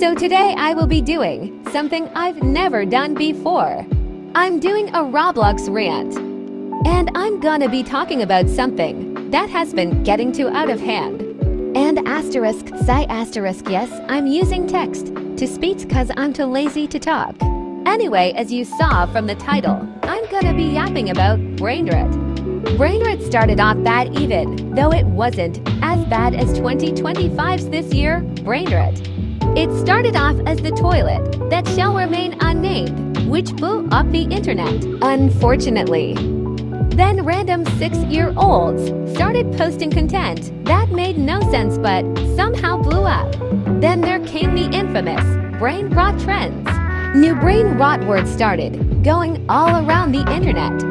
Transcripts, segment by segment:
So today I will be doing something I've never done before. I'm doing a Roblox rant. And I'm gonna be talking about something that has been getting too out of hand. And asterisk, say asterisk, yes, I'm using text to speak cause I'm too lazy to talk. Anyway, as you saw from the title, I'm gonna be yapping about Brainrot. Brainrot started off bad even though it wasn't as bad as 2025's this year, Brainrot. It started off as the toilet that shall remain unnamed, which blew up the internet, unfortunately. Then random 6-year-olds started posting content that made no sense but somehow blew up. Then there came the infamous Brainrot trends. New Brainrot words started going all around the internet,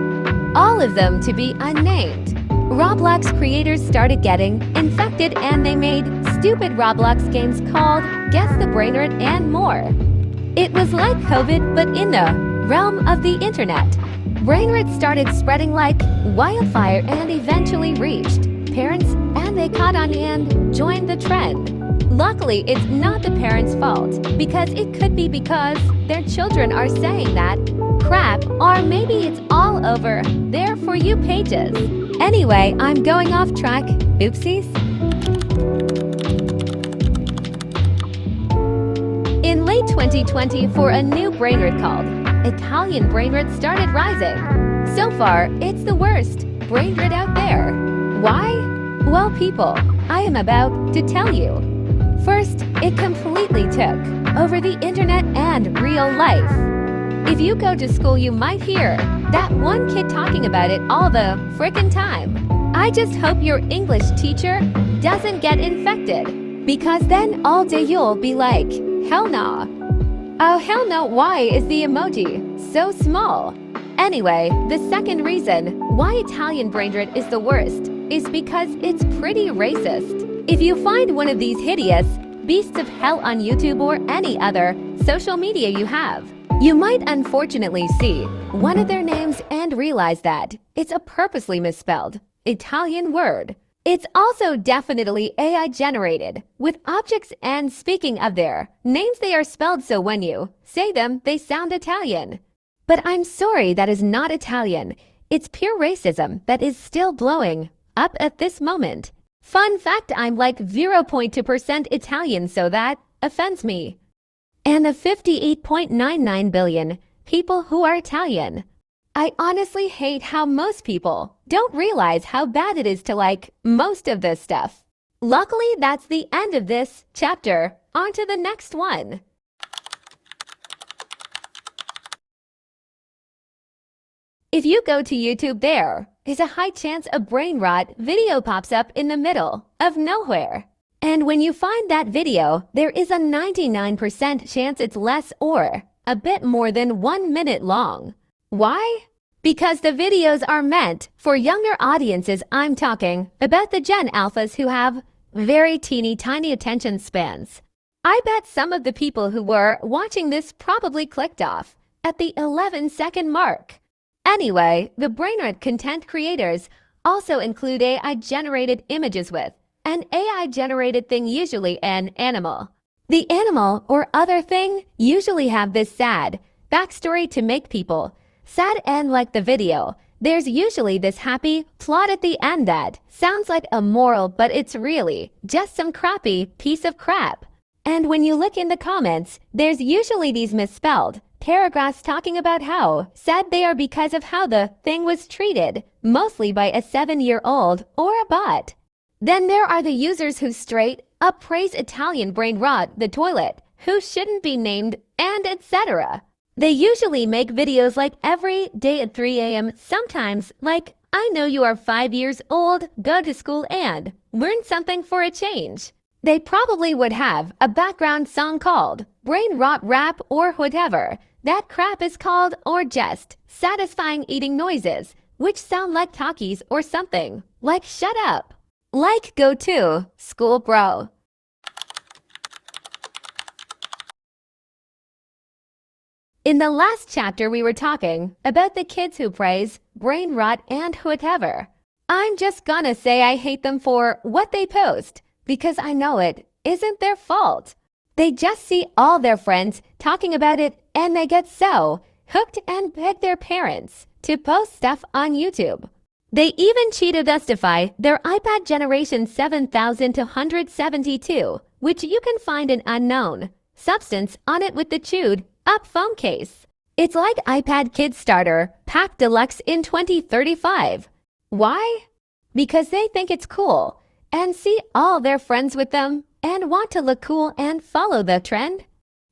all of them to be unnamed. Roblox creators started getting infected and they made stupid Roblox games called Guess the Brainrot and more. It was like COVID but in the realm of the internet. Brainrot started spreading like wildfire and eventually reached parents and they caught on and joined the trend. Luckily, it's not the parents' fault because it could be because their children are saying that crap or maybe it's all over their For You pages. Anyway, I'm going off track. Oopsies. In late 2020, for a new Brainrot called Italian Brainrot started rising. So far, it's the worst Brainrot out there. Why? Well, people, I am about to tell you. First, it completely took over the internet and real life. If you go to school, you might hear that one kid talking about it all the frickin' time. I just hope your English teacher doesn't get infected, because then all day you'll be like, hell nah. Oh hell no, why is the emoji so small? Anyway, the second reason why Italian Brainrot is the worst is because it's pretty racist. If you find one of these hideous beasts of hell on YouTube or any other social media you have, you might unfortunately see one of their names and realize that it's a purposely misspelled Italian word. It's also definitely AI generated with objects, and speaking of their names, they are spelled so when you say them, they sound Italian. But I'm sorry, that is not Italian. It's pure racism that is still blowing up at this moment. Fun fact, I'm like 0.2% Italian, so that offends me. And the 58.99 billion people who are Italian. I honestly hate how most people don't realize how bad it is to like most of this stuff. Luckily, that's the end of this chapter. On to the next one. If you go to YouTube, there is a high chance a Brainrot video pops up in the middle of nowhere. And when you find that video, there is a 99% chance it's less or a bit more than 1 minute long. Why? Because the videos are meant for younger audiences. I'm talking about the Gen Alphas who have very teeny tiny attention spans. I bet some of the people who were watching this probably clicked off at the 11-second mark. Anyway, the Brainrot content creators also include AI-generated images with an AI-generated thing, usually an animal. The animal or other thing usually have this sad backstory to make people sad, and like the video, there's usually this happy plot at the end that sounds like a moral, but it's really just some crappy piece of crap. And when you look in the comments, there's usually these misspelled paragraphs talking about how sad they are because of how the thing was treated, mostly by a 7-year-old or a bot. Then there are the users who straight up praise Italian Brainrot, the toilet, who shouldn't be named, and etc. They usually make videos like every day at 3 a.m. sometimes like, I know you are 5 years old, go to school and learn something for a change. They probably would have a background song called Brainrot Rap or whatever that crap is called, or just satisfying eating noises, which sound like talkies or something, like shut up. Like go to school, bro. In the last chapter, we were talking about the kids who praise Brainrot and whatever. I'm just gonna say I hate them for what they post, because I know it isn't their fault. They just see all their friends talking about it and they get so hooked and beg their parents to post stuff on YouTube. They even cheated justify their iPad Generation 7272, which you can find an unknown substance on it with the chewed up phone case. It's like iPad Kid Starter Pack Deluxe in 2035. Why? Because they think it's cool and see all their friends with them and want to look cool and follow the trend.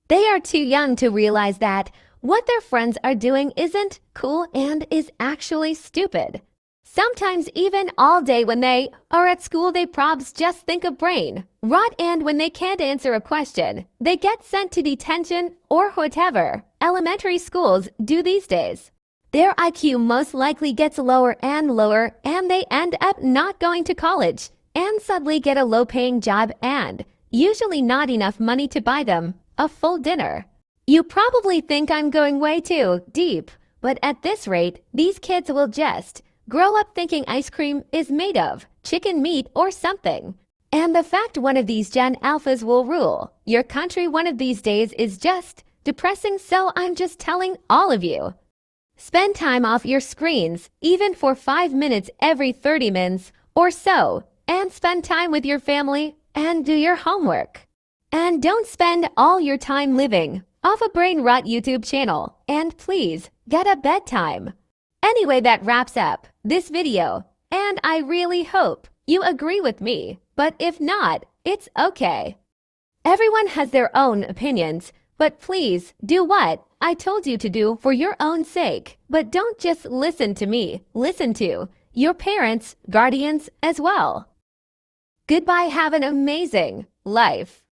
They are too young to realize that what their friends are doing isn't cool and is actually stupid. Sometimes even all day when they are at school, they probs just think of brain rot, and when they can't answer a question, they get sent to detention or whatever elementary schools do these days. Their IQ most likely gets lower and lower, and they end up not going to college and suddenly get a low-paying job and usually not enough money to buy them a full dinner. You probably think I'm going way too deep, but at this rate, these kids will just grow up thinking ice cream is made of chicken meat or something. And the fact one of these Gen Alphas will rule your country one of these days is just depressing, so I'm just telling all of you. Spend time off your screens, even for 5 minutes every 30 minutes or so, and spend time with your family and do your homework. And don't spend all your time living off a Brainrot YouTube channel, and please get a bedtime. Anyway, that wraps up this video, and I really hope you agree with me, but if not, it's okay. Everyone has their own opinions, but please do what I told you to do for your own sake. But don't just listen to me, listen to your parents, guardians as well. Goodbye, have an amazing life.